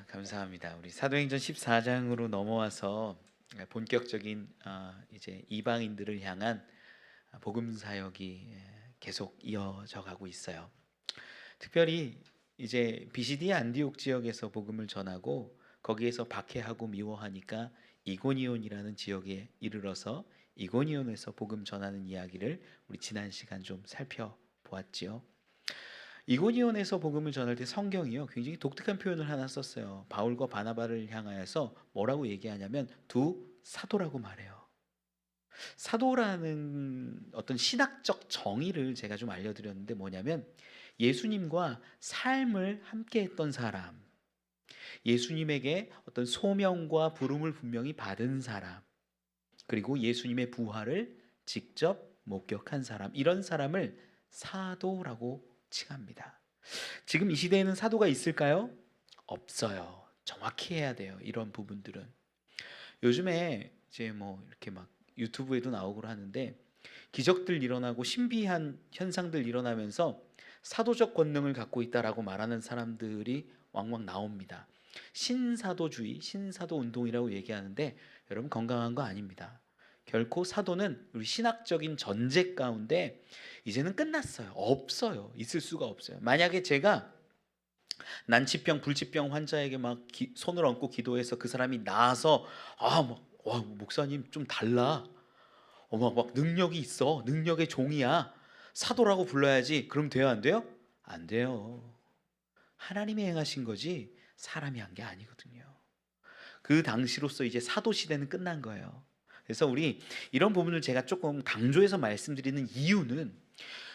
감사합니다. 우리 사도행전 14장으로 넘어와서 본격적인 이제 이방인들을 향한 복음 사역이 계속 이어져 가고 있어요. 특별히 이제 비시디 안디옥 지역에서 복음을 전하고 거기에서 박해하고 미워하니까 이고니온이라는 지역에 이르러서 이고니온에서 복음 전하는 이야기를 우리 지난 시간 좀 살펴보았지요. 이고니온에서 복음을 전할 때 성경이요 굉장히 독특한 표현을 하나 썼어요. 바울과 바나바를 향하여서 뭐라고 얘기하냐면 두 사도라고 말해요. 사도라는 어떤 신학적 정의를 제가 좀 알려드렸는데 뭐냐면 예수님과 삶을 함께했던 사람, 예수님에게 어떤 소명과 부름을 분명히 받은 사람, 그리고 예수님의 부활을 직접 목격한 사람, 이런 사람을 사도라고 칭합니다. 지금 이 시대에는 사도가 있을까요? 없어요. 정확히 해야 돼요. 이런 부분들은. 요즘에 이제 뭐 이렇게 막 유튜브에도 나오고 하는데 기적들 일어나고 신비한 현상들 일어나면서 사도적 권능을 갖고 있다라고 말하는 사람들이 왕왕 나옵니다. 신사도주의, 신사도 운동이라고 얘기하는데 여러분 건강한 거 아닙니다. 결코 사도는 우리 신학적인 전제 가운데 이제는 끝났어요. 없어요. 있을 수가 없어요. 만약에 제가 난치병, 불치병 환자에게 막 손을 얹고 기도해서 그 사람이 나아서 와, 목사님 좀 달라. 막 능력이 있어. 능력의 종이야. 사도라고 불러야지. 그럼 돼요, 안 돼요? 안 돼요. 하나님이 행하신 거지 사람이 한 게 아니거든요. 그 당시로서 이제 사도 시대는 끝난 거예요. 그래서 우리 이런 부분을 제가 조금 강조해서 말씀드리는 이유는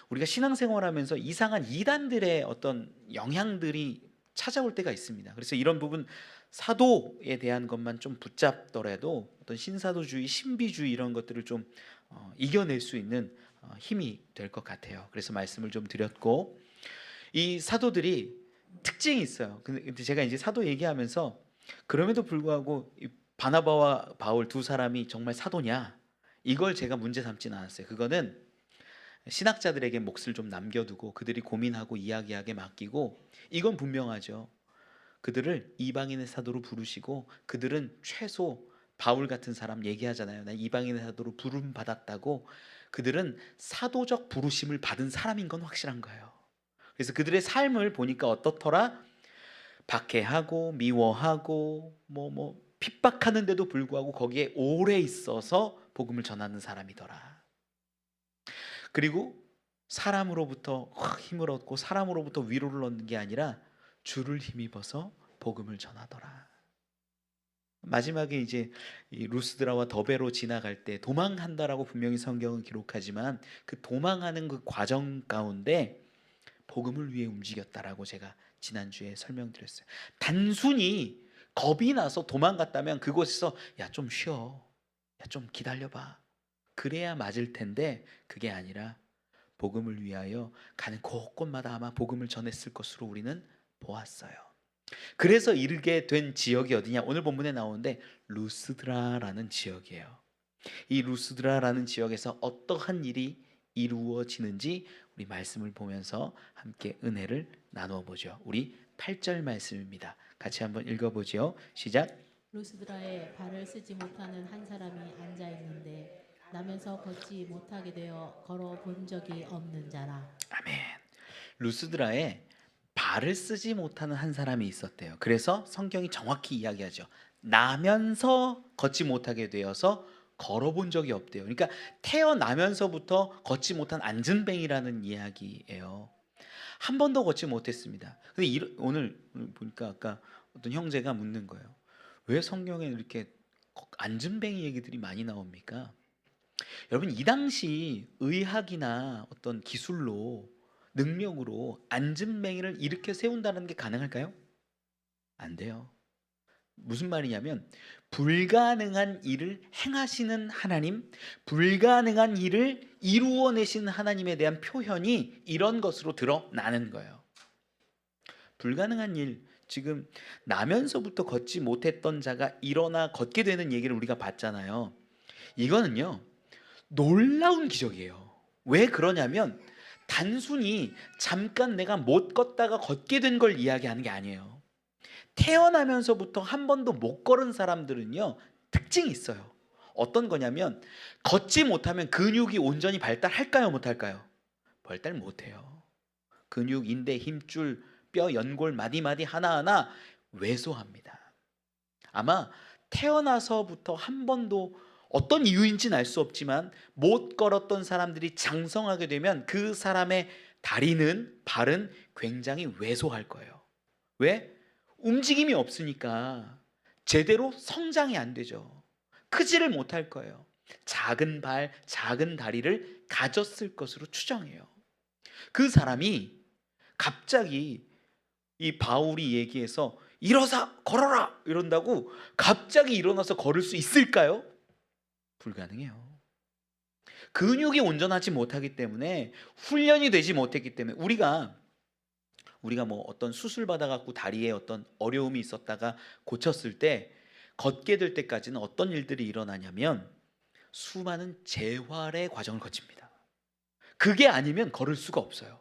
우리가 신앙생활하면서 이상한 이단들의 어떤 영향들이 찾아올 때가 있습니다. 그래서 이런 부분 사도에 대한 것만 좀 붙잡더라도 어떤 신사도주의, 신비주의 이런 것들을 좀 이겨낼 수 있는 힘이 될 것 같아요. 그래서 말씀을 좀 드렸고 이 사도들이 특징이 있어요. 근데 제가 이제 사도 얘기하면서 그럼에도 불구하고 이 바나바와 바울 두 사람이 정말 사도냐? 이걸 제가 문제 삼지는 않았어요. 그거는 신학자들에게 몫을 좀 남겨두고 그들이 고민하고 이야기하게 맡기고 이건 분명하죠. 그들을 이방인의 사도로 부르시고 그들은 최소 바울 같은 사람 얘기하잖아요. 난 이방인의 사도로 부름 받았다고. 그들은 사도적 부르심을 받은 사람인 건 확실한 거예요. 그래서 그들의 삶을 보니까 어떻더라? 박해하고 미워하고 뭐 핍박하는데도 불구하고 거기에 오래 있어서 복음을 전하는 사람이더라. 그리고 사람으로부터 힘을 얻고 사람으로부터 위로를 얻는 게 아니라 주를 힘입어서 복음을 전하더라. 마지막에 이제 이 루스드라와 더베로 지나갈 때 도망한다라고 분명히 성경은 기록하지만 그 도망하는 그 과정 가운데 복음을 위해 움직였다라고 제가 지난주에 설명드렸어요. 단순히 겁이 나서 도망갔다면 그곳에서 야 좀 쉬어, 야 좀 기다려봐, 그래야 맞을 텐데 그게 아니라 복음을 위하여 가는 곳곳마다 아마 복음을 전했을 것으로 우리는 보았어요. 그래서 이르게 된 지역이 어디냐? 오늘 본문에 나오는데 루스드라라는 지역이에요. 이 루스드라라는 지역에서 어떠한 일이 이루어지는지 우리 말씀을 보면서 함께 은혜를 나누어 보죠. 우리 8절 말씀입니다. 같이 한번 읽어보죠. 시작. 루스드라에 발을 쓰지 못하는 한 사람이 앉아 있는데 나면서 걷지 못하게 되어 걸어 본 적이 없는 자라. 아멘. 루스드라에 발을 쓰지 못하는 한 사람이 있었대요. 그래서 성경이 정확히 이야기하죠. 나면서 걷지 못하게 되어서 걸어본 적이 없대요. 그러니까 태어나면서부터 걷지 못한 안진뱅이라는 이야기예요. 한 번도 걷지 못했습니다. 근데 오늘 보니까 아까 어떤 형제가 묻는 거예요. 왜 성경에 이렇게 안진뱅이 얘기들이 많이 나옵니까? 여러분 이 당시 의학이나 어떤 기술로 능력으로 안진뱅이를 일으켜 세운다는 게 가능할까요? 안 돼요. 무슨 말이냐면 불가능한 일을 행하시는 하나님, 불가능한 일을 이루어내시는 하나님에 대한 표현이 이런 것으로 드러나는 거예요. 불가능한 일, 지금 나면서부터 걷지 못했던 자가 일어나 걷게 되는 얘기를 우리가 봤잖아요. 이거는요 놀라운 기적이에요. 왜 그러냐면 단순히 잠깐 내가 못 걷다가 걷게 된 걸 이야기하는 게 아니에요. 태어나면서부터 한 번도 못 걸은 사람들은요, 특징이 있어요. 어떤 거냐면 걷지 못하면 근육이 온전히 발달할까요, 못할까요? 발달 못해요. 근육, 인대, 힘줄, 뼈, 연골, 마디마디 하나하나 왜소합니다. 아마 태어나서부터 한 번도 어떤 이유인지는 알 수 없지만 못 걸었던 사람들이 장성하게 되면 그 사람의 다리는, 발은 굉장히 왜소할 거예요. 왜? 움직임이 없으니까 제대로 성장이 안 되죠. 크지를 못할 거예요. 작은 발, 작은 다리를 가졌을 것으로 추정해요. 그 사람이 갑자기 이 바울이 얘기해서 일어서 걸어라 이런다고 갑자기 일어나서 걸을 수 있을까요? 불가능해요. 근육이 온전하지 못하기 때문에, 훈련이 되지 못했기 때문에, 우리가 뭐 어떤 수술 받아 갖고 다리에 어떤 어려움이 있었다가 고쳤을 때 걷게 될 때까지는 어떤 일들이 일어나냐면 수많은 재활의 과정을 거칩니다. 그게 아니면 걸을 수가 없어요.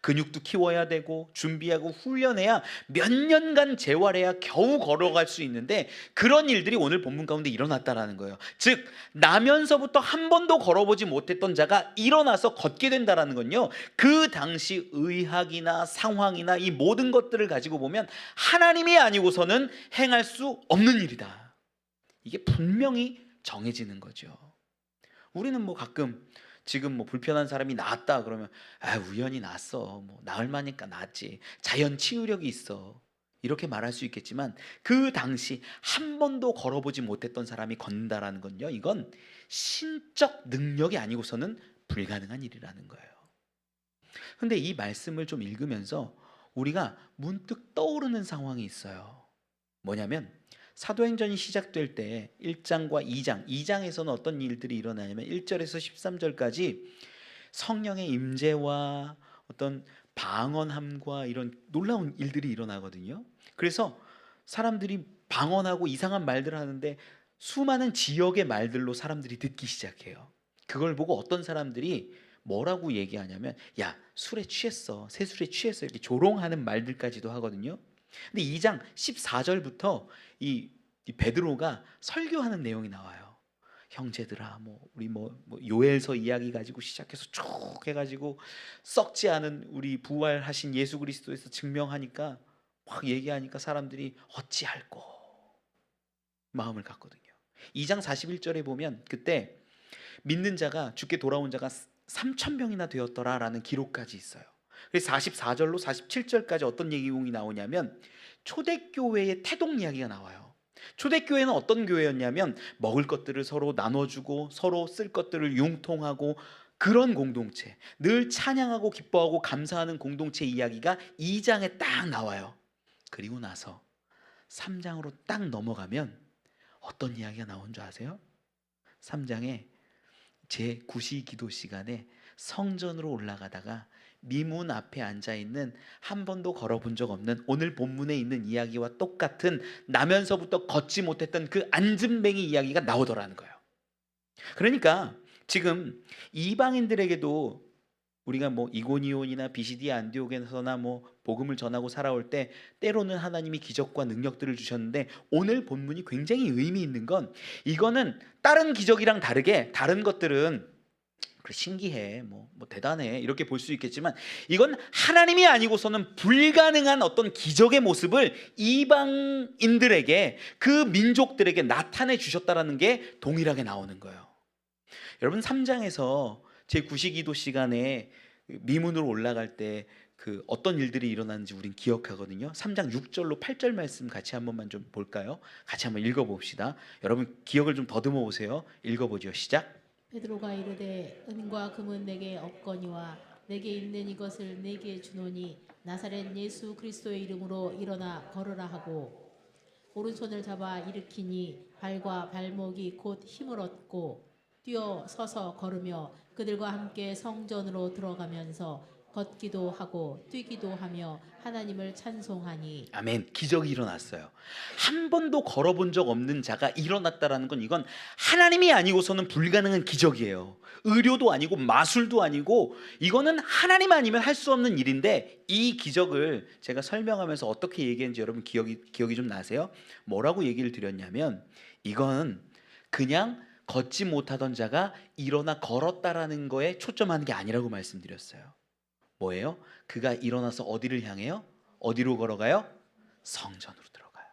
근육도 키워야 되고 준비하고 훈련해야 몇 년간 재활해야 겨우 걸어갈 수 있는데, 그런 일들이 오늘 본문 가운데 일어났다라는 거예요. 즉 나면서부터 한 번도 걸어보지 못했던 자가 일어나서 걷게 된다라는 건요, 그 당시 의학이나 상황이나 이 모든 것들을 가지고 보면 하나님이 아니고서는 행할 수 없는 일이다. 이게 분명히 정해지는 거죠. 우리는 뭐 가끔 지금 뭐 불편한 사람이 나았다 그러면 우연히 났어, 뭐 나을 만하니까 났지, 자연 치유력이 있어, 이렇게 말할 수 있겠지만 그 당시 한 번도 걸어보지 못했던 사람이 걷는다라는 건요, 이건 신적 능력이 아니고서는 불가능한 일이라는 거예요. 근데 이 말씀을 좀 읽으면서 우리가 문득 떠오르는 상황이 있어요. 뭐냐면 사도행전이 시작될 때 1장과 2장에서는 어떤 일들이 일어나냐면 1절에서 13절까지 성령의 임재와 어떤 방언함과 이런 놀라운 일들이 일어나거든요. 그래서 사람들이 방언하고 이상한 말들을 하는데 수많은 지역의 말들로 사람들이 듣기 시작해요. 그걸 보고 어떤 사람들이 뭐라고 얘기하냐면 야, 술에 취했어, 새술에 취했어, 이렇게 조롱하는 말들까지도 하거든요. 근데 2장 14절부터 이 베드로가 설교하는 내용이 나와요. 형제들아, 우리 요엘서 이야기 가지고 시작해서 쭉 해가지고 썩지 않은 우리 부활하신 예수 그리스도에서 증명하니까 막 얘기하니까 사람들이 어찌할꼬 마음을 갖거든요. 2장 41절에 보면 그때 믿는 자가, 죽게 돌아온 자가 3,000명이나 되었더라라는 기록까지 있어요. 그래서 44절로 47절까지 어떤 내용이 나오냐면 초대교회의 태동 이야기가 나와요. 초대교회는 어떤 교회였냐면 먹을 것들을 서로 나눠주고 서로 쓸 것들을 융통하고 그런 공동체, 늘 찬양하고 기뻐하고 감사하는 공동체 이야기가 2장에 딱 나와요. 그리고 나서 3장으로 딱 넘어가면 어떤 이야기가 나온 줄 아세요? 3장에 제9시 기도 시간에 성전으로 올라가다가 미문 앞에 앉아있는, 한 번도 걸어본 적 없는, 오늘 본문에 있는 이야기와 똑같은 나면서부터 걷지 못했던 그 앉은뱅이 이야기가 나오더라는 거예요. 그러니까 지금 이방인들에게도 우리가 뭐 이고니온이나 비시디아 안디옥에서나 뭐 복음을 전하고 살아올 때 때로는 하나님이 기적과 능력들을 주셨는데, 오늘 본문이 굉장히 의미 있는 건 이거는 다른 기적이랑 다르게, 다른 것들은 그래 신기해, 뭐 대단해 이렇게 볼 수 있겠지만 이건 하나님이 아니고서는 불가능한 어떤 기적의 모습을 이방인들에게, 그 민족들에게 나타내 주셨다라는 게 동일하게 나오는 거예요. 여러분 3장에서 제9시기도 시간에 미문으로 올라갈 때 그 어떤 일들이 일어나는지 우린 기억하거든요. 3장 6절로 8절 말씀 같이 한 번만 좀 볼까요? 같이 한번 읽어봅시다. 여러분 기억을 좀 더듬어 보세요. 읽어보죠. 시작. 베드로가 이르되 은과 금은 내게 없거니와 내게 있는 이것을 내게 주노니 나사렛 예수 그리스도의 이름으로 일어나 걸으라 하고 오른손을 잡아 일으키니 발과 발목이 곧 힘을 얻고 뛰어 서서 걸으며 그들과 함께 성전으로 들어가면서 걷기도 하고 뛰기도 하며 하나님을 찬송하니. 아멘. 기적이 일어났어요. 한 번도 걸어본 적 없는 자가 일어났다라는 건 이건 하나님이 아니고서는 불가능한 기적이에요. 의료도 아니고 마술도 아니고 이거는 하나님 아니면 할 수 없는 일인데, 이 기적을 제가 설명하면서 어떻게 얘기했는지 여러분 기억이 좀 나세요? 뭐라고 얘기를 드렸냐면, 이건 그냥 걷지 못하던 자가 일어나 걸었다라는 거에 초점하는 게 아니라고 말씀드렸어요. 뭐예요? 그가 일어나서 어디를 향해요? 어디로 걸어가요? 성전으로 들어가요.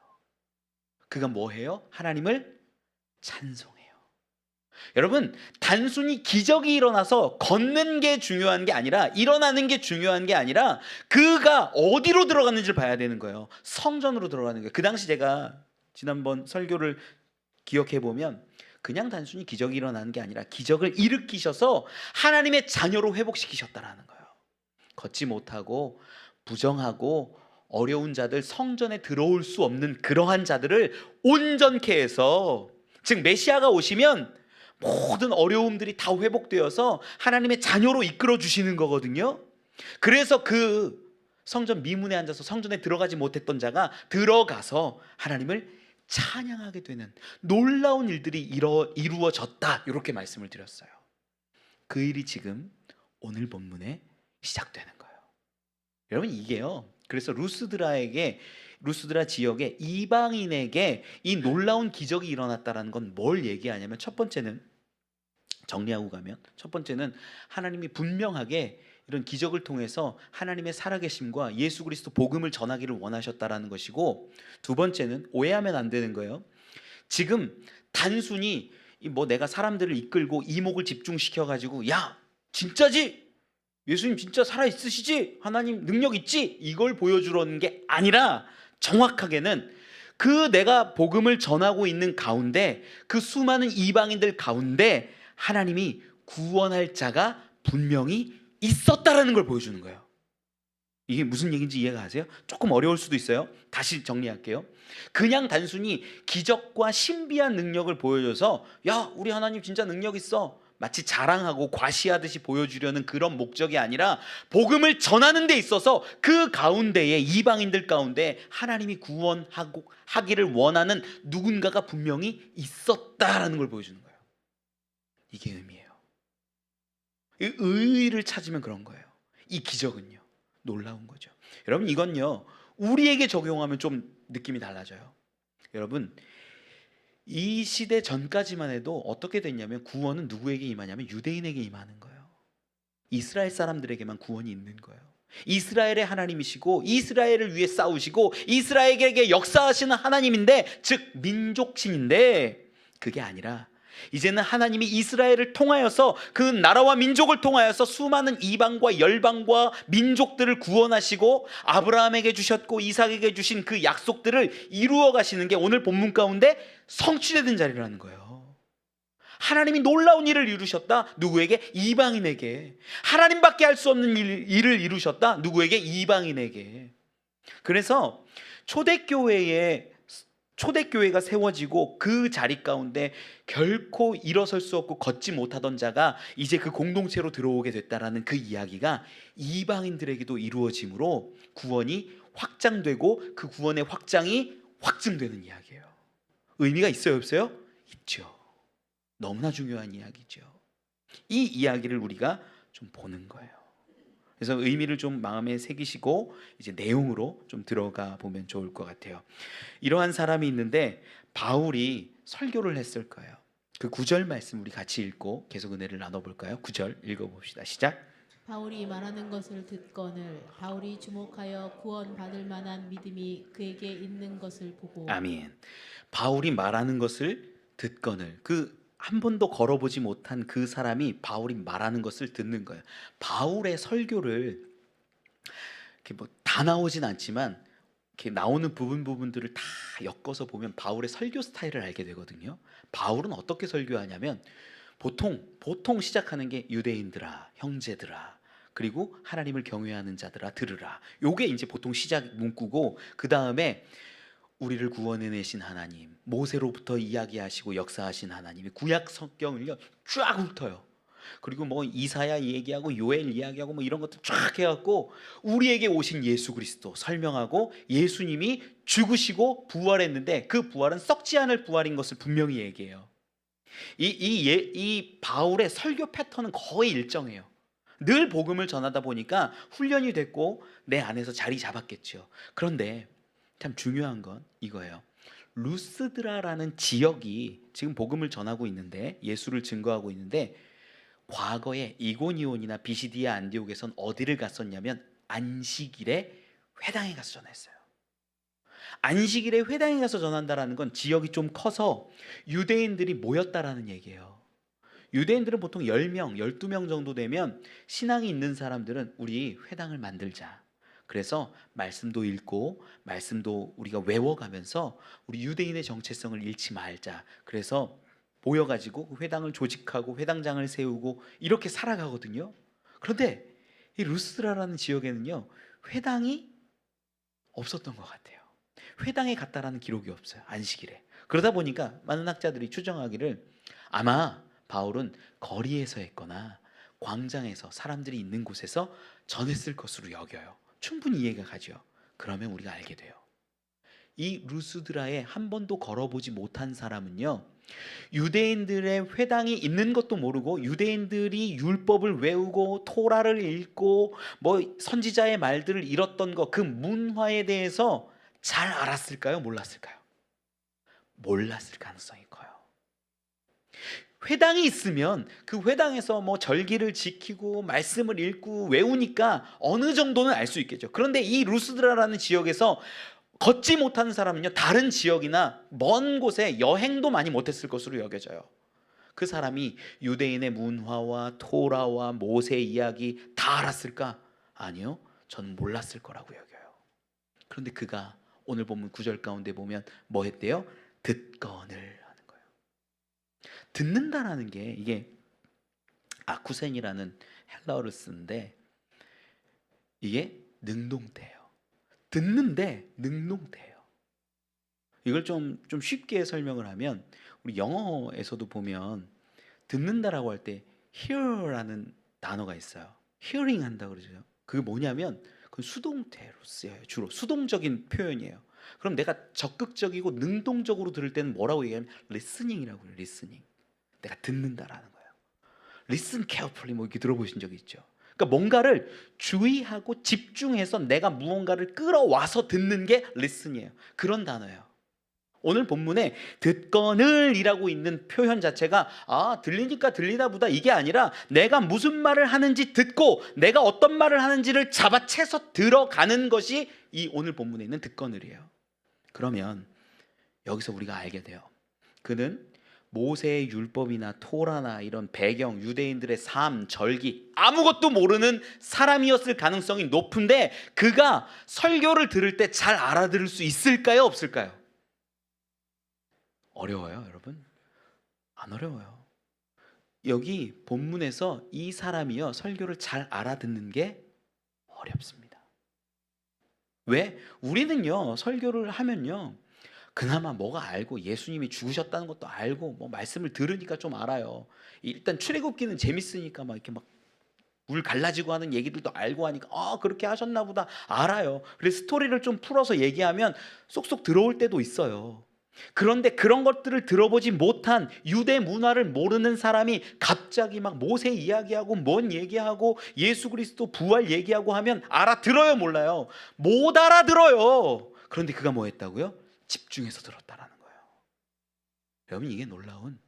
그가 뭐 해요? 하나님을 찬송해요. 여러분, 단순히 기적이 일어나서 걷는 게 중요한 게 아니라, 일어나는 게 중요한 게 아니라 그가 어디로 들어갔는지를 봐야 되는 거예요. 성전으로 들어가는 거예요. 그 당시 제가 지난번 설교를 기억해 보면 그냥 단순히 기적이 일어나는 게 아니라 기적을 일으키셔서 하나님의 자녀로 회복시키셨다라는 거예요. 걷지 못하고 부정하고 어려운 자들, 성전에 들어올 수 없는 그러한 자들을 온전케 해서, 즉 메시아가 오시면 모든 어려움들이 다 회복되어서 하나님의 자녀로 이끌어 주시는 거거든요. 그래서 그 성전 미문에 앉아서 성전에 들어가지 못했던 자가 들어가서 하나님을 찬양하게 되는 놀라운 일들이 이루어졌다, 이렇게 말씀을 드렸어요. 그 일이 지금 오늘 본문에 시작되는 거예요. 여러분, 이게요, 그래서 루스드라 지역의 이방인에게 이 놀라운 기적이 일어났다는 건 뭘 얘기하냐면, 첫 번째는, 정리하고 가면 첫 번째는 하나님이 분명하게 이런 기적을 통해서 하나님의 살아계심과 예수 그리스도 복음을 전하기를 원하셨다라는 것이고, 두 번째는 오해하면 안 되는 거예요. 지금 단순히 뭐 내가 사람들을 이끌고 이목을 집중시켜 가지고, 야 진짜지? 예수님 진짜 살아있으시지? 하나님 능력 있지? 이걸 보여주려는 게 아니라, 정확하게는 그 내가 복음을 전하고 있는 가운데, 그 수많은 이방인들 가운데 하나님이 구원할 자가 분명히 있었다라는 걸 보여주는 거예요. 이게 무슨 얘기인지 이해가 가세요? 조금 어려울 수도 있어요. 다시 정리할게요. 그냥 단순히 기적과 신비한 능력을 보여줘서, 야 우리 하나님 진짜 능력 있어, 마치 자랑하고 과시하듯이 보여주려는 그런 목적이 아니라, 복음을 전하는 데 있어서 그 가운데에, 이방인들 가운데 하나님이 구원하기를 원하는 누군가가 분명히 있었다라는 걸 보여주는 거예요. 이게 의미예요. 이 의의를 찾으면 그런 거예요. 이 기적은요, 놀라운 거죠. 여러분, 이건요 우리에게 적용하면 좀 느낌이 달라져요. 여러분, 이 시대 전까지만 해도 어떻게 됐냐면, 구원은 누구에게 임하냐면 유대인에게 임하는 거예요. 이스라엘 사람들에게만 구원이 있는 거예요. 이스라엘의 하나님이시고 이스라엘을 위해 싸우시고 이스라엘에게 역사하시는 하나님인데, 즉 민족신인데, 그게 아니라 이제는 하나님이 이스라엘을 통하여서, 그 나라와 민족을 통하여서 수많은 이방과 열방과 민족들을 구원하시고 아브라함에게 주셨고 이삭에게 주신 그 약속들을 이루어 가시는 게 오늘 본문 가운데 성취되는 자리라는 거예요. 하나님이 놀라운 일을 이루셨다. 누구에게? 이방인에게. 하나님밖에 할 수 없는 일을 이루셨다. 누구에게? 이방인에게. 그래서 초대교회가 세워지고 그 자리 가운데 결코 일어설 수 없고 걷지 못하던 자가 이제 그 공동체로 들어오게 됐다라는 그 이야기가 이방인들에게도 이루어짐으로 구원이 확장되고, 그 구원의 확장이 확증되는 이야기예요. 의미가 있어요, 없어요? 있죠. 너무나 중요한 이야기죠. 이 이야기를 우리가 좀 보는 거예요. 그래서 의미를 좀 마음에 새기시고 이제 내용으로 좀 들어가 보면 좋을 것 같아요. 이러한 사람이 있는데 바울이 설교를 했을 거예요. 그 9절 말씀 우리 같이 읽고 계속 은혜를 나눠볼까요? 9절 읽어봅시다. 시작. 바울이 말하는 것을 듣거늘 바울이 주목하여 구원받을 만한 믿음이 그에게 있는 것을 보고. 아멘. 바울이 말하는 것을 듣거늘, 그 한 번도 걸어보지 못한 그 사람이 바울이 말하는 것을 듣는 거예요. 바울의 설교를 이렇게 뭐 다 나오진 않지만 이렇게 나오는 부분들을 다 엮어서 보면 바울의 설교 스타일을 알게 되거든요. 바울은 어떻게 설교하냐면, 보통 시작하는 게 유대인들아, 형제들아, 그리고 하나님을 경외하는 자들아 들으라. 요게 이제 보통 시작 문구고, 그 다음에 우리를 구원해내신 하나님, 모세로부터 이야기하시고 역사하신 하나님이 구약 성경을요 쫙 훑어요. 그리고 뭐 이사야 얘기하고 요엘 이야기하고 뭐 이런 것들 쫙 해갖고 우리에게 오신 예수 그리스도 설명하고 예수님이 죽으시고 부활했는데 그 부활은 썩지 않을 부활인 것을 분명히 얘기해요. 이 바울의 설교 패턴은 거의 일정해요. 늘 복음을 전하다 보니까 훈련이 됐고 내 안에서 자리 잡았겠죠. 그런데 참 중요한 건 이거예요. 루스드라라는 지역이 지금 복음을 전하고 있는데 예수를 증거하고 있는데 과거에 이고니온이나 비시디아 안디옥에선 어디를 갔었냐면 안식일에 회당에 가서 전했어요. 안식일에 회당에 가서 전한다라는 건 지역이 좀 커서 유대인들이 모였다라는 얘기예요. 유대인들은 보통 10명, 12명 정도 되면 신앙이 있는 사람들은 우리 회당을 만들자. 그래서 말씀도 읽고 말씀도 우리가 외워가면서 우리 유대인의 정체성을 잃지 말자. 그래서 모여가지고 그 회당을 조직하고 회당장을 세우고 이렇게 살아가거든요. 그런데 이 루스드라라는 지역에는요 회당이 없었던 것 같아요. 회당에 갔다라는 기록이 없어요. 안식일에. 그러다 보니까 많은 학자들이 추정하기를 아마 바울은 거리에서 했거나 광장에서 사람들이 있는 곳에서 전했을 것으로 여겨요. 충분히 이해가 가죠. 그러면 우리가 알게 돼요. 이 루스드라에 한 번도 걸어보지 못한 사람은요 유대인들의 회당이 있는 것도 모르고 유대인들이 율법을 외우고 토라를 읽고 뭐 선지자의 말들을 잃었던 것, 그 문화에 대해서 잘 알았을까요? 몰랐을까요? 몰랐을 가능성이 커요. 회당이 있으면 그 회당에서 뭐 절기를 지키고 말씀을 읽고 외우니까 어느 정도는 알 수 있겠죠. 그런데 이 루스드라라는 지역에서 걷지 못하는 사람은요 다른 지역이나 먼 곳에 여행도 많이 못했을 것으로 여겨져요. 그 사람이 유대인의 문화와 토라와 모세 이야기 다 알았을까? 아니요, 저는 몰랐을 거라고 여겨요. 그런데 그가 오늘 본문 9절 가운데 보면 뭐 했대요? 듣건을 하는 거예요. 듣는다라는 게 이게 아쿠센이라는 헬라어를 쓰는데 이게 능동태예요. 듣는데 능동태예요. 이걸 좀 쉽게 설명을 하면 우리 영어에서도 보면 듣는다라고 할 때 hear라는 단어가 있어요. hearing 한다 그러죠. 그게 뭐냐면 그 수동태로 쓰여요. 주로 수동적인 표현이에요. 그럼 내가 적극적이고 능동적으로 들을 때는 뭐라고 얘기하면 listening이라고 해요. listening. 내가 듣는다라는 거예요. listen carefully 뭐 이렇게 들어보신 적 있죠? 그러니까 뭔가를 주의하고 집중해서 내가 무언가를 끌어와서 듣는 게 listen이에요. 그런 단어예요. 오늘 본문에 듣거늘 이라고 있는 표현 자체가 들리니까 들리다 보다 이게 아니라 내가 무슨 말을 하는지 듣고 내가 어떤 말을 하는지를 잡아채서 들어가는 것이 이 오늘 본문에 있는 듣거늘이에요. 그러면 여기서 우리가 알게 돼요. 그는 모세의 율법이나 토라나 이런 배경, 유대인들의 삶, 절기 아무것도 모르는 사람이었을 가능성이 높은데 그가 설교를 들을 때 잘 알아들을 수 있을까요? 없을까요? 어려워요, 여러분? 안 어려워요. 여기 본문에서 이 사람이요 설교를 잘 알아듣는 게 어렵습니다. 왜? 우리는요 설교를 하면요 그나마 뭐가 알고 예수님이 죽으셨다는 것도 알고 뭐 말씀을 들으니까 좀 알아요. 일단 출애굽기는 재밌으니까 막 이렇게 막 물 갈라지고 하는 얘기들도 알고 하니까 그렇게 하셨나 보다 알아요. 그래서 스토리를 좀 풀어서 얘기하면 쏙쏙 들어올 때도 있어요. 그런데 그런 것들을 들어보지 못한 유대 문화를 모르는 사람이 갑자기 막 모세 이야기하고 뭔 얘기하고 예수 그리스도 부활 얘기하고 하면 알아들어요, 몰라요? 못 알아들어요. 그런데 그가 뭐 했다고요? 집중해서 들었다라는 거예요. 여러분 이게 놀라운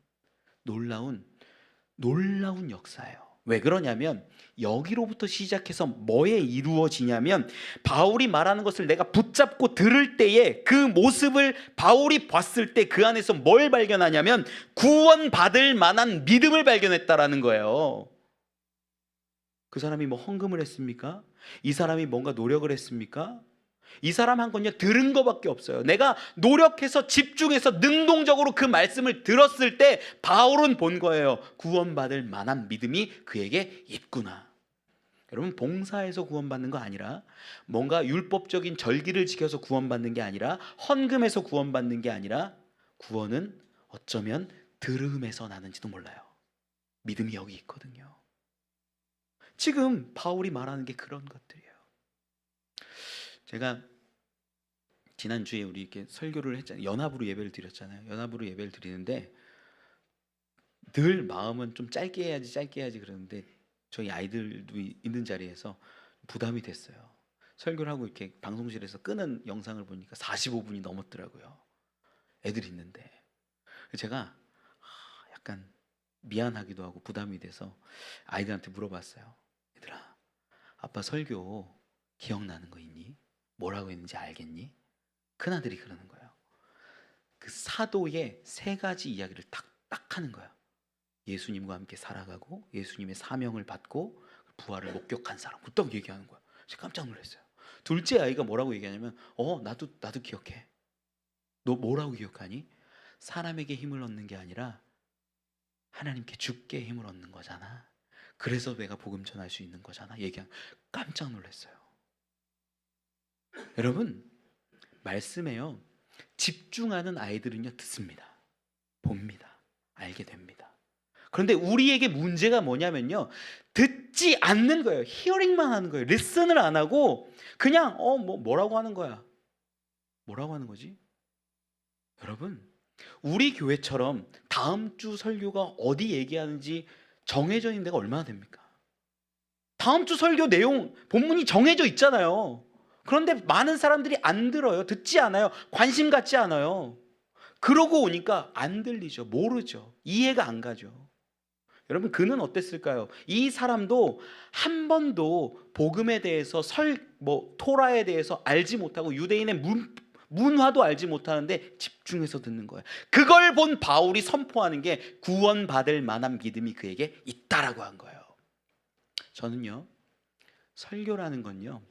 역사예요. 왜 그러냐면 여기로부터 시작해서 뭐에 이루어지냐면 바울이 말하는 것을 내가 붙잡고 들을 때에 그 모습을 바울이 봤을 때 그 안에서 뭘 발견하냐면 구원받을 만한 믿음을 발견했다라는 거예요. 그 사람이 뭐 헌금을 했습니까? 이 사람이 뭔가 노력을 했습니까? 이 사람 한 건요 들은 것밖에 없어요. 내가 노력해서 집중해서 능동적으로 그 말씀을 들었을 때 바울은 본 거예요. 구원받을 만한 믿음이 그에게 있구나. 여러분 봉사해서 구원받는 거 아니라 뭔가 율법적인 절기를 지켜서 구원받는 게 아니라 헌금해서 구원받는 게 아니라 구원은 어쩌면 들음에서 나는지도 몰라요. 믿음이 여기 있거든요. 지금 바울이 말하는 게 그런 것들이에요. 제가 지난주에 우리 이렇게 설교를 했잖아요. 연합으로 예배를 드렸잖아요. 연합으로 예배를 드리는데 늘 마음은 좀 짧게 해야지 그러는데 저희 아이들도 있는 자리에서 부담이 됐어요. 설교를 하고 이렇게 방송실에서 끄는 영상을 보니까 45분이 넘었더라고요. 애들이 있는데 제가 약간 미안하기도 하고 부담이 돼서 아이들한테 물어봤어요. 얘들아, 아빠 설교 기억나는 거 있니? 뭐라고 했는지 알겠니? 큰아들이 그러는 거예요. 그 사도의 세 가지 이야기를 딱 하는 거예요. 예수님과 함께 살아가고 예수님의 사명을 받고 부활을 목격한 사람, 딱 얘기하는 거예요. 제가 깜짝 놀랐어요. 둘째 아이가 뭐라고 얘기하냐면 나도 기억해. 너 뭐라고 기억하니? 사람에게 힘을 얻는 게 아니라 하나님께 주께 힘을 얻는 거잖아. 그래서 내가 복음 전할 수 있는 거잖아. 깜짝 놀랐어요. 여러분, 말씀에요, 집중하는 아이들은요 듣습니다, 봅니다, 알게 됩니다. 그런데 우리에게 문제가 뭐냐면요, 듣지 않는 거예요. 히어링만 하는 거예요. 리슨을 안 하고 그냥 뭐라고 하는 거야. 뭐라고 하는 거지? 여러분, 우리 교회처럼 다음 주 설교가 어디 얘기하는지 정해져 있는 데가 얼마나 됩니까? 다음 주 설교 내용 본문이 정해져 있잖아요. 그런데 많은 사람들이 안 들어요. 듣지 않아요. 관심 갖지 않아요. 그러고 오니까 안 들리죠. 모르죠. 이해가 안 가죠. 여러분, 그는 어땠을까요? 이 사람도 한 번도 복음에 대해서 토라에 대해서 알지 못하고 유대인의 문화도 알지 못하는데 집중해서 듣는 거예요. 그걸 본 바울이 선포하는 게 구원받을 만한 믿음이 그에게 있다라고 한 거예요. 저는요, 설교라는 건요,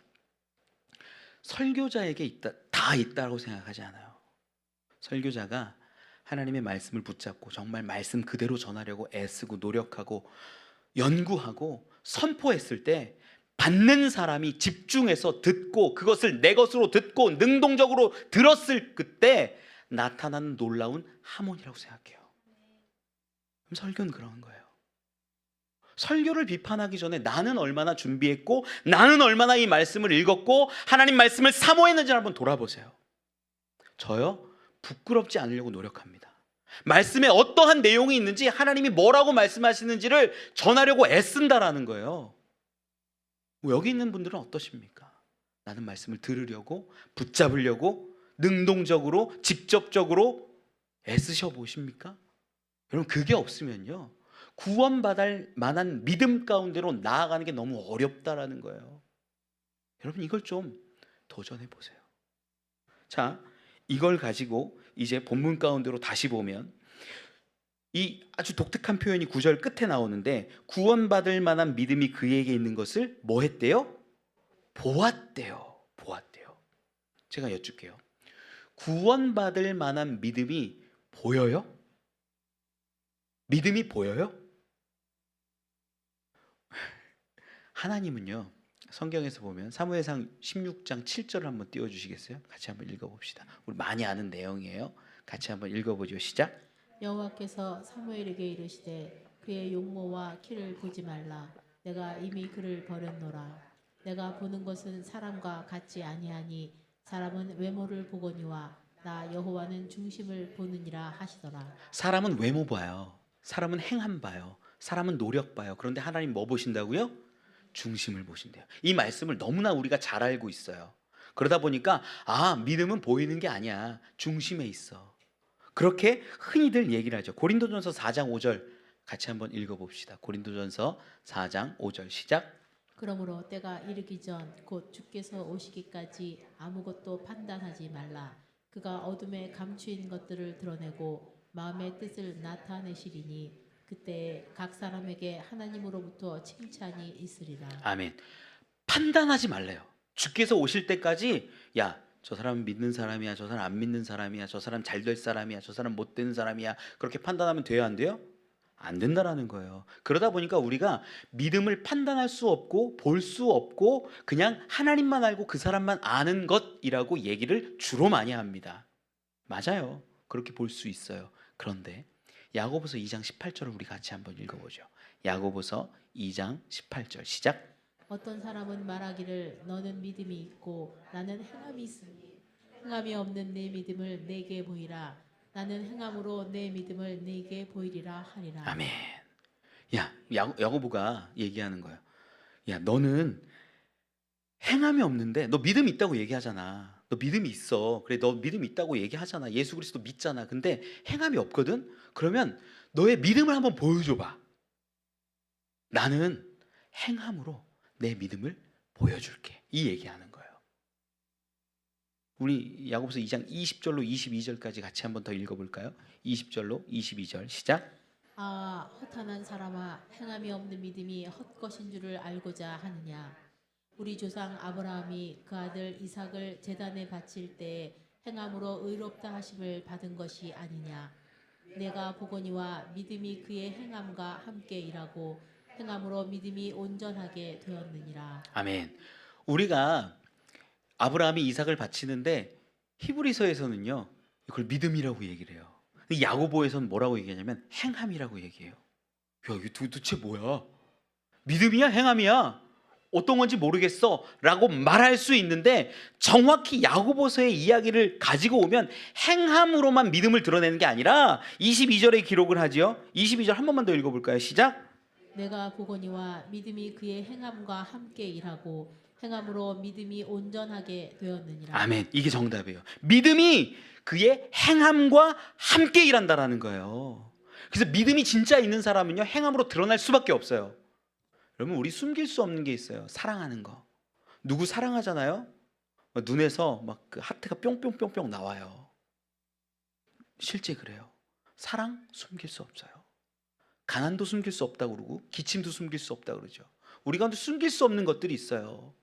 설교자에게 다 있다고 생각하지 않아요. 설교자가 하나님의 말씀을 붙잡고 정말 말씀 그대로 전하려고 애쓰고 노력하고 연구하고 선포했을 때 받는 사람이 집중해서 듣고 그것을 내 것으로 듣고 능동적으로 들었을 그때 나타나는 놀라운 하모니라고 생각해요. 그럼 설교는 그런 거예요. 설교를 비판하기 전에 나는 얼마나 준비했고 나는 얼마나 이 말씀을 읽었고 하나님 말씀을 사모했는지를 한번 돌아보세요. 저요, 부끄럽지 않으려고 노력합니다. 말씀에 어떠한 내용이 있는지, 하나님이 뭐라고 말씀하시는지를 전하려고 애쓴다라는 거예요. 여기 있는 분들은 어떠십니까? 나는 말씀을 들으려고, 붙잡으려고 능동적으로, 직접적으로 애쓰셔 보십니까? 여러분, 그게 없으면요, 구원받을 만한 믿음 가운데로 나아가는 게 너무 어렵다라는 거예요. 여러분, 이걸 좀 도전해 보세요. 자, 이걸 가지고 이제 본문 가운데로 다시 보면 이 아주 독특한 표현이 9절 끝에 나오는데, 구원받을 만한 믿음이 그에게 있는 것을 뭐 했대요? 보았대요. 제가 여쭐게요. 구원받을 만한 믿음이 보여요? 믿음이 보여요? 하나님은요, 성경에서 보면 사무엘상 16장 7절을 한번 띄워주시겠어요? 같이 한번 읽어봅시다. 우리 많이 아는 내용이에요. 같이 한번 읽어보죠. 시작. 여호와께서 사무엘에게 이르시되 그의 용모와 키를 보지 말라. 내가 이미 그를 버렸노라. 내가 보는 것은 사람과 같지 아니하니 사람은 외모를 보거니와 나 여호와는 중심을 보느니라 하시더라. 사람은 외모 봐요. 사람은 행함 봐요. 사람은 노력 봐요. 그런데 하나님 뭐 보신다고요? 중심을 보신대요. 이 말씀을 너무나 우리가 잘 알고 있어요. 그러다 보니까 믿음은 보이는 게 아니야. 중심에 있어. 그렇게 흔히들 얘기를 하죠. 고린도전서 4장 5절 같이 한번 읽어봅시다. 고린도전서 4장 5절 시작. 그러므로 때가 이르기 전 곧 주께서 오시기까지 아무것도 판단하지 말라. 그가 어둠에 감추인 것들을 드러내고 마음의 뜻을 나타내시리니 그때 각 사람에게 하나님으로부터 칭찬이 있으리라. 아멘. 판단하지 말래요. 주께서 오실 때까지 저 사람 믿는 사람이야, 저 사람 안 믿는 사람이야, 저 사람 잘 될 사람이야, 저 사람 못 되는 사람이야, 그렇게 판단하면 돼요, 안 돼요? 안 된다라는 거예요. 그러다 보니까 우리가 믿음을 판단할 수 없고 볼 수 없고 그냥 하나님만 알고 그 사람만 아는 것이라고 얘기를 주로 많이 합니다. 맞아요. 그렇게 볼 수 있어요. 그런데 야고보서 2장 18절을 우리 같이 한번 읽어보죠. 야고보서 2장 18절 시작. 어떤 사람은 말하기를 너는 믿음이 있고 나는 행함이 있으니 행함이 없는 내 믿음을 내게 보이라. 나는 행함으로 내 믿음을 내게 보이리라 하리라. 아멘. 야고보가 얘기하는 거예요. 야, 너는 행함이 없는데 너 믿음이 있다고 얘기하잖아. 너 믿음이 있어. 그래, 너 믿음이 있다고 얘기하잖아. 예수 그리스도 믿잖아. 근데 행함이 없거든. 그러면 너의 믿음을 한번 보여줘봐. 나는 행함으로 내 믿음을 보여줄게. 이 얘기하는 거예요. 우리 야고보서 2장 20절로 22절까지 같이 한번 더 읽어볼까요? 20절로 22절 시작. 아, 허탄한 사람아, 행함이 없는 믿음이 헛것인 줄을 알고자 하느냐. 우리 조상 아브라함이 그 아들 이삭을 제단에 바칠 때 행함으로 의롭다 하심을 받은 것이 아니냐. 내가 보거니와 믿음이 그의 행함과 함께 일하고 행함으로 믿음이 온전하게 되었느니라. 아멘. 우리가 아브라함이 이삭을 바치는데 히브리서에서는요 이걸 믿음이라고 얘기를 해요. 야고보에서는 뭐라고 얘기하냐면 행함이라고 얘기해요. 야, 이게 도대체 뭐야? 믿음이야? 행함이야? 어떤 건지 모르겠어 라고 말할 수 있는데 정확히 야고보서의 이야기를 가지고 오면 행함으로만 믿음을 드러내는 게 아니라 22절에 기록을 하지요. 22절 한 번만 더 읽어볼까요? 시작. 내가 보거니와 믿음이 그의 행함과 함께 일하고 행함으로 믿음이 온전하게 되었느니라. 아멘. 이게 정답이에요. 믿음이 그의 행함과 함께 일한다라는 거예요. 그래서 믿음이 진짜 있는 사람은요 행함으로 드러날 수밖에 없어요. 여러분, 우리 숨길 수 없는 게 있어요. 사랑하는 거. 누구 사랑하잖아요. 눈에서 막 그 하트가 뿅뿅뿅뿅 나와요. 실제 그래요. 사랑 숨길 수 없어요. 가난도 숨길 수 없다고 그러고 기침도 숨길 수 없다고 그러죠. 우리 가운데 숨길 수 없는 것들이 있어요.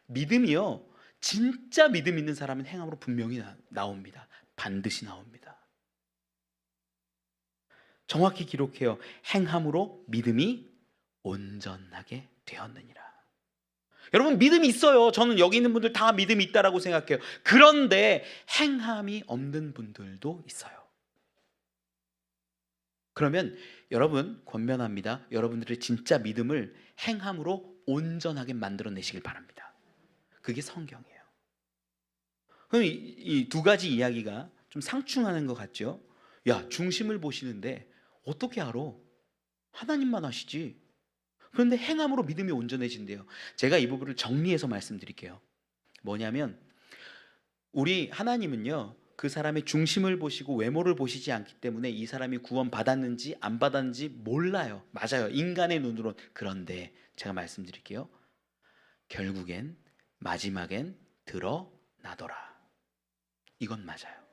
믿음이요, 진짜 믿음 있는 사람은 행함으로 분명히 나옵니다. 반드시 나옵니다. 정확히 기록해요. 행함으로 믿음이 온전하게 되었느니라. 여러분, 믿음이 있어요. 저는 여기 있는 분들 다 믿음이 있다라고 생각해요. 그런데 행함이 없는 분들도 있어요. 그러면 여러분 권면합니다. 여러분들의 진짜 믿음을 행함으로 온전하게 만들어내시길 바랍니다. 그게 성경이에요. 그럼 이 두 가지 이야기가 좀 상충하는 것 같죠? 야, 중심을 보시는데 어떻게 알아? 하나님만 아시지. 그런데 행함으로 믿음이 온전해진대요. 제가 이 부분을 정리해서 말씀드릴게요. 뭐냐면 우리 하나님은요 그 사람의 중심을 보시고 외모를 보시지 않기 때문에 이 사람이 구원 받았는지 안 받았는지 몰라요. 맞아요. 인간의 눈으로. 그런데 제가 말씀드릴게요. 결국엔 마지막엔 드러나더라. 이건 맞아요.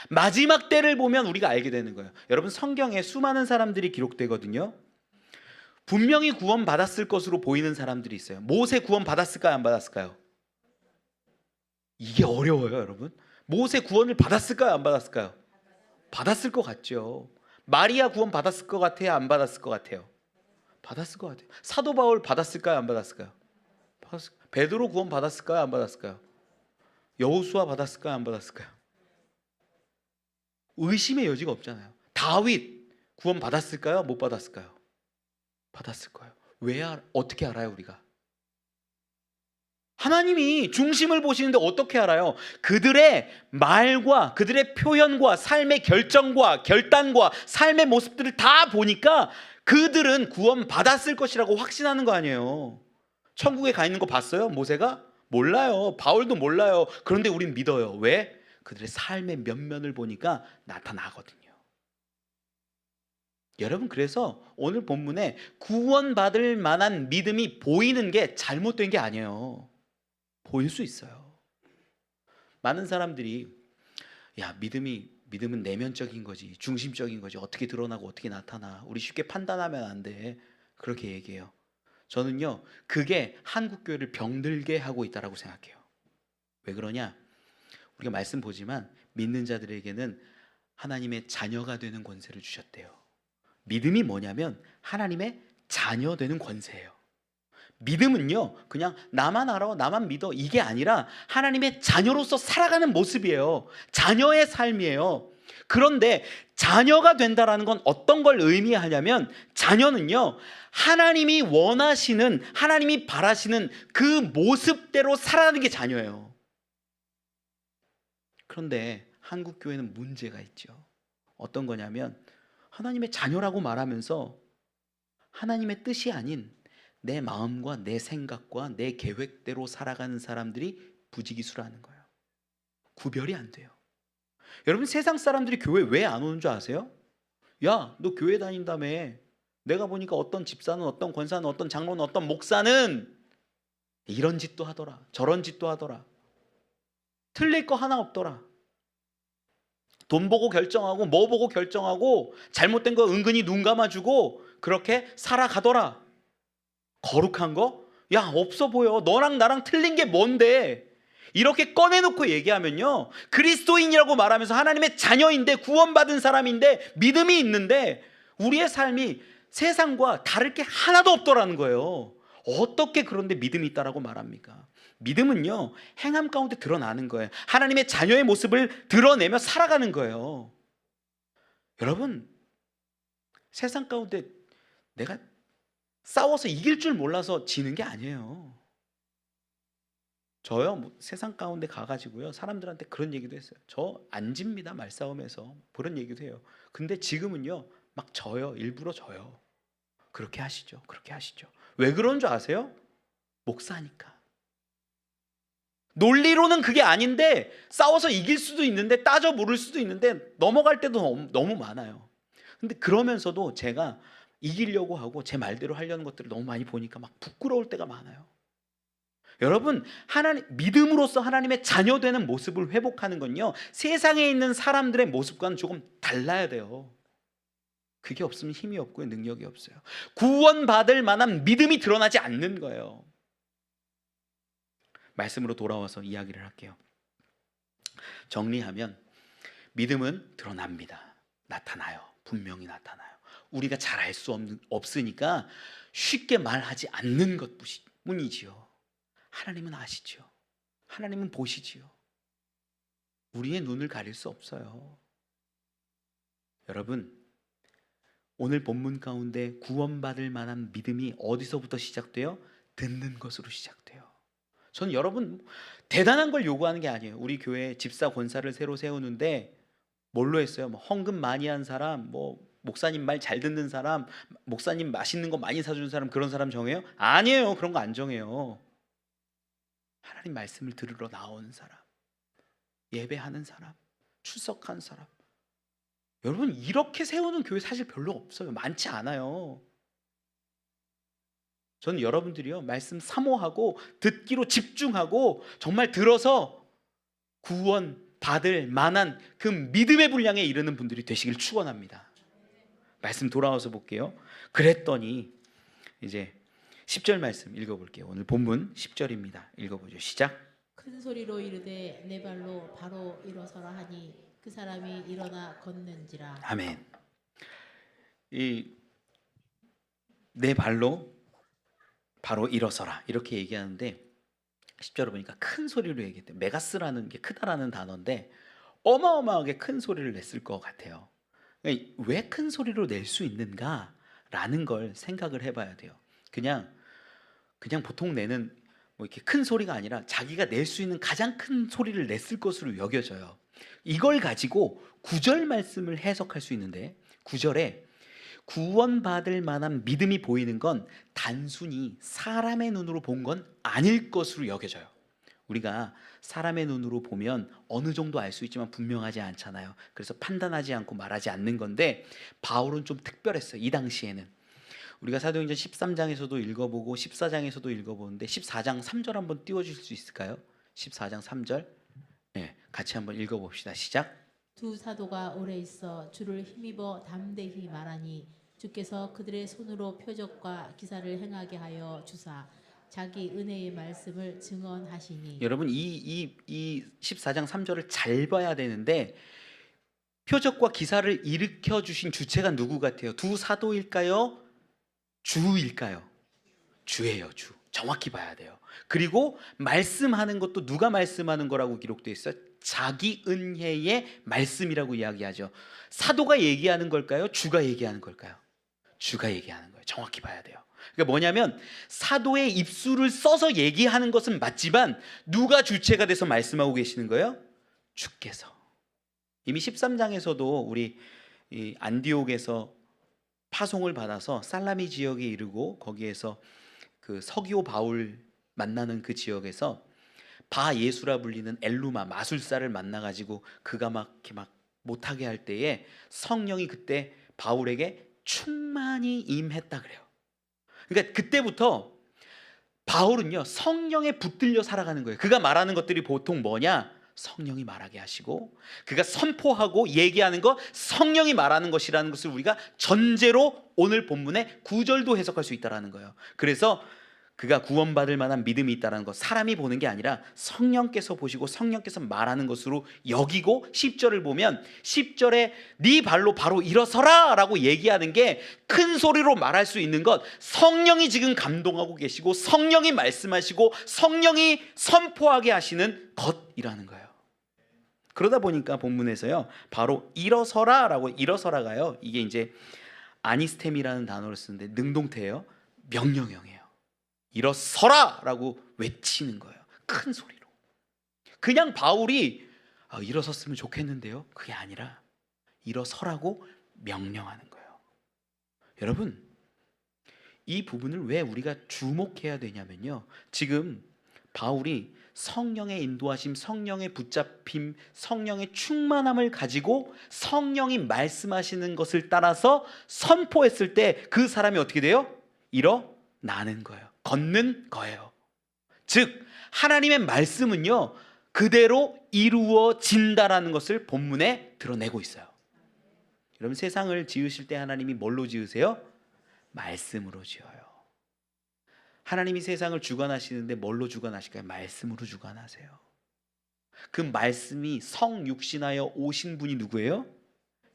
마지막 때를 보면 우리가 알게 되는 거예요. 여러분, 성경에 수많은 사람들이 기록되거든요. 분명히 구원 받았을 것으로 보이는 사람들이 있어요. 모세 구원 받았을까요? 안 받았을까요? 이게 어려워요, 여러분. 모세 구원을 받았을까요? 안 받았을까요? 받았을 것 같죠. 마리아 구원 받았을 것 같아요? 안 받았을 것 같아요? 받았을 것 같아요. 사도 바울 받았을까요? 안 받았을까요? 베드로 구원 받았을까요? 안 받았을까요? 여호수아 받았을까요? 안 받았을까요? 의심의 여지가 없잖아요. 다윗 구원 받았을까요? 못 받았을까요? 받았을 거예요. 어떻게 알아요, 우리가? 하나님이 중심을 보시는데 어떻게 알아요? 그들의 말과 그들의 표현과 삶의 결정과 결단과 삶의 모습들을 다 보니까 그들은 구원 받았을 것이라고 확신하는 거 아니에요. 천국에 가 있는 거 봤어요? 모세가? 몰라요. 바울도 몰라요. 그런데 우린 믿어요. 왜? 그들의 삶의 면면을 보니까 나타나거든요. 여러분, 그래서 오늘 본문에 구원받을 만한 믿음이 보이는 게 잘못된 게 아니에요. 보일 수 있어요. 많은 사람들이 야, 믿음은 내면적인 거지, 중심적인 거지, 어떻게 드러나고 어떻게 나타나, 우리 쉽게 판단하면 안 돼, 그렇게 얘기해요. 저는요 그게 한국교회를 병들게 하고 있다라고 생각해요. 왜 그러냐? 우리가 말씀 보지만 믿는 자들에게는 하나님의 자녀가 되는 권세를 주셨대요. 믿음이 뭐냐면 하나님의 자녀 되는 권세예요. 믿음은요 그냥 나만 알아, 나만 믿어, 이게 아니라 하나님의 자녀로서 살아가는 모습이에요. 자녀의 삶이에요. 그런데 자녀가 된다라는 건 어떤 걸 의미하냐면 자녀는요, 하나님이 원하시는, 하나님이 바라시는 그 모습대로 살아가는 게 자녀예요. 그런데 한국 교회는 문제가 있죠. 어떤 거냐면 하나님의 자녀라고 말하면서 하나님의 뜻이 아닌 내 마음과 내 생각과 내 계획대로 살아가는 사람들이 부지기수라는 거예요. 구별이 안 돼요. 여러분, 세상 사람들이 교회 왜 안 오는 줄 아세요? 야, 너 교회 다닌다며. 내가 보니까 어떤 집사는, 어떤 권사는, 어떤 장로는, 어떤 목사는 이런 짓도 하더라, 저런 짓도 하더라. 틀릴 거 하나 없더라. 돈 보고 결정하고 뭐 보고 결정하고 잘못된 거 은근히 눈 감아주고 그렇게 살아가더라. 거룩한 거? 야, 없어 보여. 너랑 나랑 틀린 게 뭔데? 이렇게 꺼내놓고 얘기하면요, 그리스도인이라고 말하면서 하나님의 자녀인데, 구원받은 사람인데, 믿음이 있는데 우리의 삶이 세상과 다를 게 하나도 없더라는 거예요. 어떻게 그런데 믿음이 있다라고 말합니까? 믿음은요, 행함 가운데 드러나는 거예요. 하나님의 자녀의 모습을 드러내며 살아가는 거예요. 여러분, 세상 가운데 내가 싸워서 이길 줄 몰라서 지는 게 아니에요. 저요, 세상 가운데 가가지고요, 사람들한테 그런 얘기도 했어요. 저 안 집니다, 말싸움에서. 그런 얘기도 해요. 근데 지금은요, 막 져요. 일부러 져요. 그렇게 하시죠. 그렇게 하시죠. 왜 그런 줄 아세요? 목사니까. 논리로는 그게 아닌데 싸워서 이길 수도 있는데, 따져 물을 수도 있는데 넘어갈 때도 너무 많아요. 근데 그러면서도 제가 이기려고 하고 제 말대로 하려는 것들을 너무 많이 보니까 막 부끄러울 때가 많아요. 여러분, 하나님, 믿음으로써 하나님의 자녀 되는 모습을 회복하는 건요, 세상에 있는 사람들의 모습과는 조금 달라야 돼요. 그게 없으면 힘이 없고요, 능력이 없어요. 구원받을 만한 믿음이 드러나지 않는 거예요. 말씀으로 돌아와서 이야기를 할게요. 정리하면 믿음은 드러납니다. 나타나요. 분명히 나타나요. 우리가 잘 알 수 없으니까 쉽게 말하지 않는 것뿐이지요. 하나님은 아시죠. 하나님은 보시지요. 우리의 눈을 가릴 수 없어요. 여러분, 오늘 본문 가운데 구원받을 만한 믿음이 어디서부터 시작돼요? 듣는 것으로 시작돼요. 저는 여러분, 대단한 걸 요구하는 게 아니에요. 우리 교회 집사 권사를 새로 세우는데 뭘로 했어요? 헌금 많이 한 사람, 목사님 말 잘 듣는 사람, 목사님 맛있는 거 많이 사주는 사람, 그런 사람 정해요? 아니에요. 그런 거 안 정해요. 하나님 말씀을 들으러 나오는 사람, 예배하는 사람, 출석한 사람. 여러분, 이렇게 세우는 교회 사실 별로 없어요. 많지 않아요. 저는 여러분들이요, 말씀 사모하고 듣기로 집중하고 정말 들어서 구원 받을 만한 그 믿음의 분량에 이르는 분들이 되시길 축원합니다. 말씀 돌아와서 볼게요. 그랬더니 이제 10절 말씀 읽어볼게요. 오늘 본문 10절입니다. 읽어보죠. 시작. 큰 소리로 이르되 내 발로 바로 일어서라 하니 그 사람이 일어나 걷는지라. 아멘. 내 발로 바로 일어서라, 이렇게 얘기하는데 10절을 보니까 큰 소리로 얘기했대요. 메가스라는 게 크다라는 단어인데 어마어마하게 큰 소리를 냈을 것 같아요. 왜 큰 소리로 낼 수 있는가라는 걸 생각을 해봐야 돼요. 그냥 보통 내는 이렇게 큰 소리가 아니라 자기가 낼 수 있는 가장 큰 소리를 냈을 것으로 여겨져요. 이걸 가지고 9절 말씀을 해석할 수 있는데, 9절에 구원받을 만한 믿음이 보이는 건 단순히 사람의 눈으로 본 건 아닐 것으로 여겨져요. 우리가 사람의 눈으로 보면 어느 정도 알 수 있지만 분명하지 않잖아요. 그래서 판단하지 않고 말하지 않는 건데, 바울은 좀 특별했어요. 이 당시에는. 우리가 사도행전 13장에서도 읽어보고 14장에서도 읽어보는데 14장 3절 한번 띄워주실 수 있을까요? 14장 3절. 네, 같이 한번 읽어봅시다. 시작. 두 사도가 오래 있어 주를 힘입어 담대히 말하니 주께서 그들의 손으로 표적과 기사를 행하게 하여 주사 자기 은혜의 말씀을 증언하시니. 여러분, 이 14장 3절을 잘 봐야 되는데, 표적과 기사를 일으켜 주신 주체가 누구 같아요? 두 사도일까요? 주일까요? 주예요. 주. 정확히 봐야 돼요. 그리고 말씀하는 것도 누가 말씀하는 거라고 기록되어 있어요? 자기 은혜의 말씀이라고 이야기하죠. 사도가 얘기하는 걸까요? 주가 얘기하는 걸까요? 주가 얘기하는 거예요. 정확히 봐야 돼요. 그러니까 뭐냐면 사도의 입술을 써서 얘기하는 것은 맞지만 누가 주체가 돼서 말씀하고 계시는 거예요? 주께서. 이미 13장에서도 우리 이 안디옥에서 파송을 받아서 살라미 지역에 이르고 거기에서 그 서기오 바울 만나는 그 지역에서 바 예수라 불리는 엘루마 마술사를 만나가지고 그가 막 이렇게 막 못하게 할 때에 성령이 그때 바울에게 충만히 임했다 그래요. 그러니까 그때부터 바울은요 성령에 붙들려 살아가는 거예요. 그가 말하는 것들이 보통 뭐냐? 성령이 말하게 하시고 그가 선포하고 얘기하는 거 성령이 말하는 것이라는 것을 우리가 전제로 오늘 본문의 9절도 해석할 수 있다는 거예요. 그래서 그가 구원받을 만한 믿음이 있다는 것, 사람이 보는 게 아니라 성령께서 보시고 성령께서 말하는 것으로 여기고 10절을 보면 10절에 네 발로 바로 일어서라 라고 얘기하는 게 큰 소리로 말할 수 있는 것, 성령이 지금 감동하고 계시고 성령이 말씀하시고 성령이 선포하게 하시는 것이라는 거예요. 그러다 보니까 본문에서요 바로 일어서라 라고, 일어서라가요 이게 이제 아니스템이라는 단어를 쓰는데 능동태예요. 명령형이에요. 일어서라 라고 외치는 거예요. 큰 소리로. 그냥 바울이 일어섰으면 좋겠는데요, 그게 아니라 일어서라고 명령하는 거예요. 여러분, 이 부분을 왜 우리가 주목해야 되냐면요, 지금 바울이 성령의 인도하심, 성령의 붙잡힘, 성령의 충만함을 가지고 성령이 말씀하시는 것을 따라서 선포했을 때 그 사람이 어떻게 돼요? 일어나는 거예요. 걷는 거예요. 즉 하나님의 말씀은요 그대로 이루어진다라는 것을 본문에 드러내고 있어요. 여러분, 세상을 지으실 때 하나님이 뭘로 지으세요? 말씀으로 지어요. 하나님이 세상을 주관하시는데 뭘로 주관하실까요? 말씀으로 주관하세요. 그 말씀이 성육신하여 오신 분이 누구예요?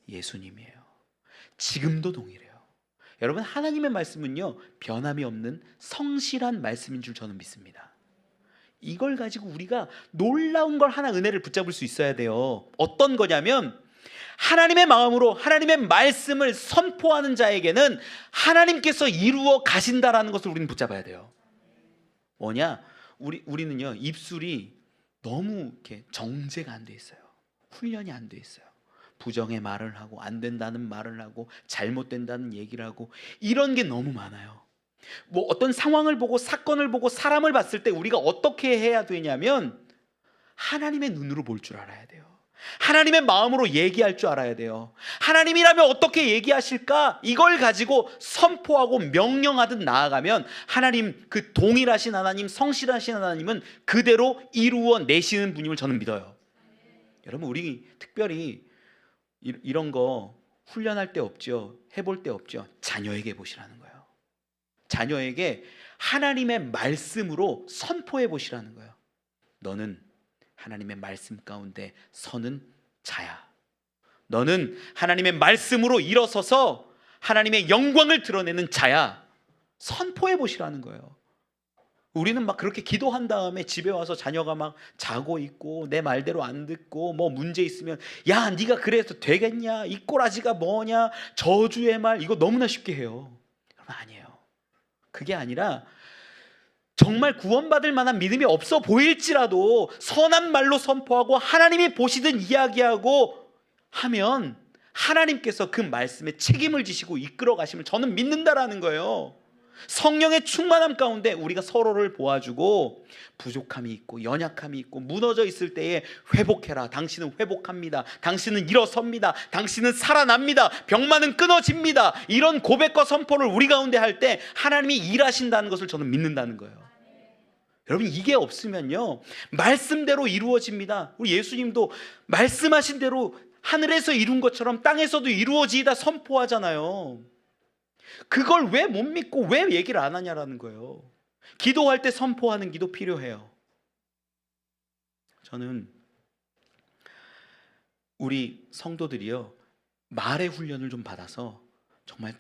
예수님이에요. 지금도 동일해요. 여러분, 하나님의 말씀은요 변함이 없는 성실한 말씀인 줄 저는 믿습니다. 이걸 가지고 우리가 놀라운 걸 하나, 은혜를 붙잡을 수 있어야 돼요. 어떤 거냐면 하나님의 마음으로 하나님의 말씀을 선포하는 자에게는 하나님께서 이루어 가신다라는 것을 우리는 붙잡아야 돼요. 뭐냐? 우리는요 입술이 너무 이렇게 정제가 안 돼 있어요. 훈련이 안 돼 있어요. 부정의 말을 하고 안 된다는 말을 하고 잘못된다는 얘기를 하고 이런 게 너무 많아요. 뭐 어떤 상황을 보고 사건을 보고 사람을 봤을 때 우리가 어떻게 해야 되냐면 하나님의 눈으로 볼 줄 알아야 돼요. 하나님의 마음으로 얘기할 줄 알아야 돼요. 하나님이라면 어떻게 얘기하실까? 이걸 가지고 선포하고 명령하듯 나아가면 하나님, 그 동일하신 하나님, 성실하신 하나님은 그대로 이루어 내시는 분임을 저는 믿어요. 여러분, 우리 특별히 이런 거 훈련할 때 없죠. 해볼 때 없죠. 자녀에게 보시라는 거예요. 자녀에게 하나님의 말씀으로 선포해 보시라는 거예요. 너는 하나님의 말씀 가운데 서는 자야. 너는 하나님의 말씀으로 일어서서 하나님의 영광을 드러내는 자야. 선포해 보시라는 거예요. 우리는 막 그렇게 기도한 다음에 집에 와서 자녀가 막 자고 있고 내 말대로 안 듣고 뭐 문제 있으면 야 네가 그래서 되겠냐, 이 꼬라지가 뭐냐, 저주의 말, 이거 너무나 쉽게 해요. 여러분, 아니에요. 그게 아니라 정말 구원받을 만한 믿음이 없어 보일지라도 선한 말로 선포하고 하나님이 보시든 이야기하고 하면 하나님께서 그 말씀에 책임을 지시고 이끌어 가심을 저는 믿는다라는 거예요. 성령의 충만함 가운데 우리가 서로를 보아주고 부족함이 있고 연약함이 있고 무너져 있을 때에 회복해라. 당신은 회복합니다. 당신은 일어섭니다. 당신은 살아납니다. 병만은 끊어집니다. 이런 고백과 선포를 우리 가운데 할 때 하나님이 일하신다는 것을 저는 믿는다는 거예요. 여러분, 이게 없으면요 말씀대로 이루어집니다. 우리 예수님도 말씀하신 대로 하늘에서 이룬 것처럼 땅에서도 이루어지이다 선포하잖아요. 그걸 왜 못 믿고 왜 얘기를 안 하냐라는 거예요. 기도할 때 선포하는 기도 필요해요. 저는 우리 성도들이요 말의 훈련을 좀 받아서 정말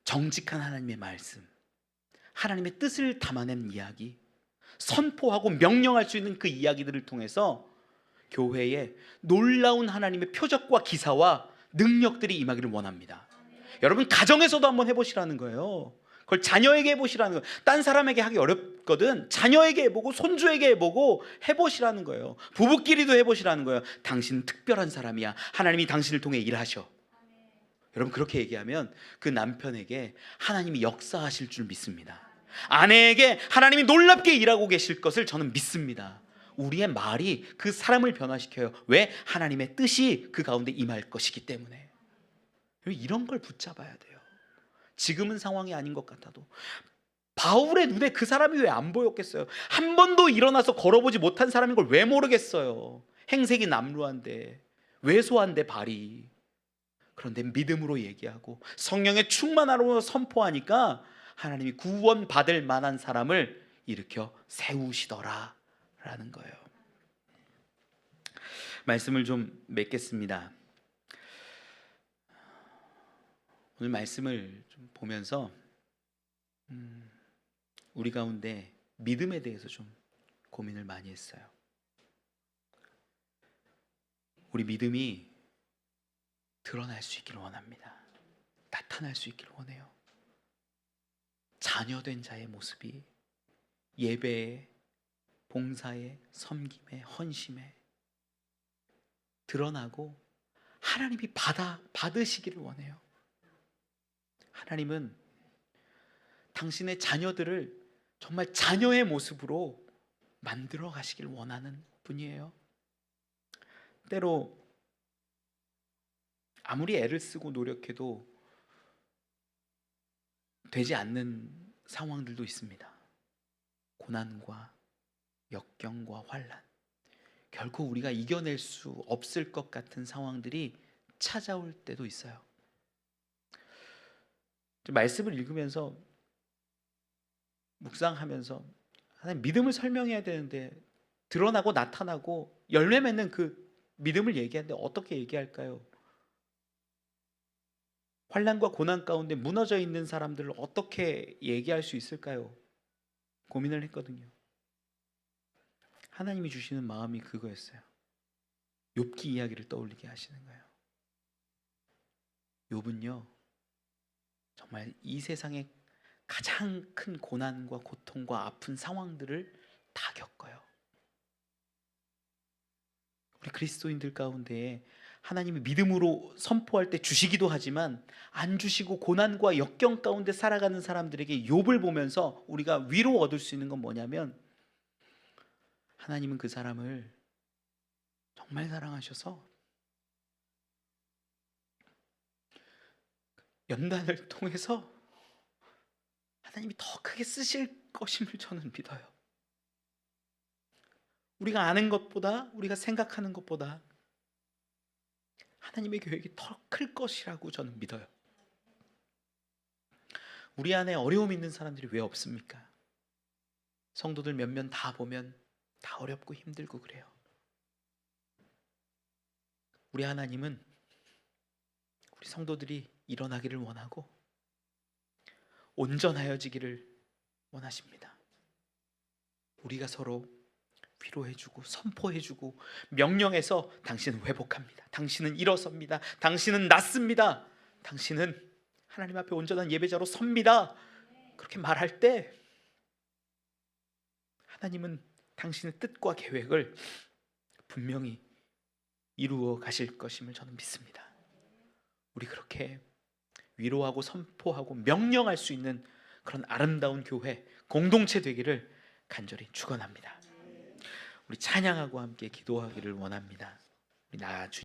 정직한 하나님의 말씀, 하나님의 뜻을 담아낸 이야기, 선포하고 명령할 수 있는 그 이야기들을 통해서 교회에 놀라운 하나님의 표적과 기사와 능력들이 임하기를 원합니다. 여러분 가정에서도 한번 해보시라는 거예요. 그걸 자녀에게 해보시라는 거예요. 딴 사람에게 하기 어렵거든. 자녀에게 해보고 손주에게 해보고 해보시라는 거예요. 부부끼리도 해보시라는 거예요. 당신은 특별한 사람이야. 하나님이 당신을 통해 일하셔. 여러분 그렇게 얘기하면 그 남편에게 하나님이 역사하실 줄 믿습니다. 아내에게 하나님이 놀랍게 일하고 계실 것을 저는 믿습니다. 우리의 말이 그 사람을 변화시켜요. 왜? 하나님의 뜻이 그 가운데 임할 것이기 때문에. 이런 걸 붙잡아야 돼요. 지금은 상황이 아닌 것 같아도. 바울의 눈에 그 사람이 왜 안 보였겠어요? 한 번도 일어나서 걸어보지 못한 사람인 걸 왜 모르겠어요? 행색이 남루한데, 왜소한데 발이. 그런데 믿음으로 얘기하고 성령의 충만함으로 선포하니까 하나님이 구원받을 만한 사람을 일으켜 세우시더라 라는 거예요. 말씀을 좀 맺겠습니다. 오늘 말씀을 좀 보면서 우리 가운데 믿음에 대해서 좀 고민을 많이 했어요. 우리 믿음이 드러날 수 있기를 원합니다. 나타날 수 있기를 원해요. 자녀된 자의 모습이 예배에, 봉사에, 섬김에, 헌심에 드러나고 하나님이 받으시기를 원해요. 하나님은 당신의 자녀들을 정말 자녀의 모습으로 만들어 가시길 원하는 분이에요. 때로 아무리 애를 쓰고 노력해도 되지 않는 상황들도 있습니다. 고난과 역경과 환난, 결코 우리가 이겨낼 수 없을 것 같은 상황들이 찾아올 때도 있어요. 말씀을 읽으면서 묵상하면서 하나님 믿음을 설명해야 되는데 드러나고 나타나고 열매 맺는 그 믿음을 얘기하는데 어떻게 얘기할까요? 환난과 고난 가운데 무너져 있는 사람들을 어떻게 얘기할 수 있을까요? 고민을 했거든요. 하나님이 주시는 마음이 그거였어요. 욥기 이야기를 떠올리게 하시는 거예요. 욥은요, 정말 이 세상에 가장 큰 고난과 고통과 아픈 상황들을 다 겪어요. 우리 그리스도인들 가운데 하나님이 믿음으로 선포할 때 주시기도 하지만 안 주시고 고난과 역경 가운데 살아가는 사람들에게 욥을 보면서 우리가 위로 얻을 수 있는 건 뭐냐면, 하나님은 그 사람을 정말 사랑하셔서 연단을 통해서 하나님이 더 크게 쓰실 것임을 저는 믿어요. 우리가 아는 것보다, 우리가 생각하는 것보다 하나님의 계획이 더 클 것이라고 저는 믿어요. 우리 안에 어려움 있는 사람들이 왜 없습니까? 성도들 몇몇 다 보면 다 어렵고 힘들고 그래요. 우리 하나님은 우리 성도들이 일어나기를 원하고 온전하여지기를 원하십니다. 우리가 서로 위로해주고 선포해주고 명령해서 당신은 회복합니다. 당신은 일어섭니다. 당신은 낫습니다. 당신은 하나님 앞에 온전한 예배자로 섭니다. 그렇게 말할 때 하나님은 당신의 뜻과 계획을 분명히 이루어 가실 것임을 저는 믿습니다. 우리 그렇게 위로하고 선포하고 명령할 수 있는 그런 아름다운 교회, 공동체 되기를 간절히 축원합니다. 우리 찬양하고 함께 기도하기를 원합니다. 우리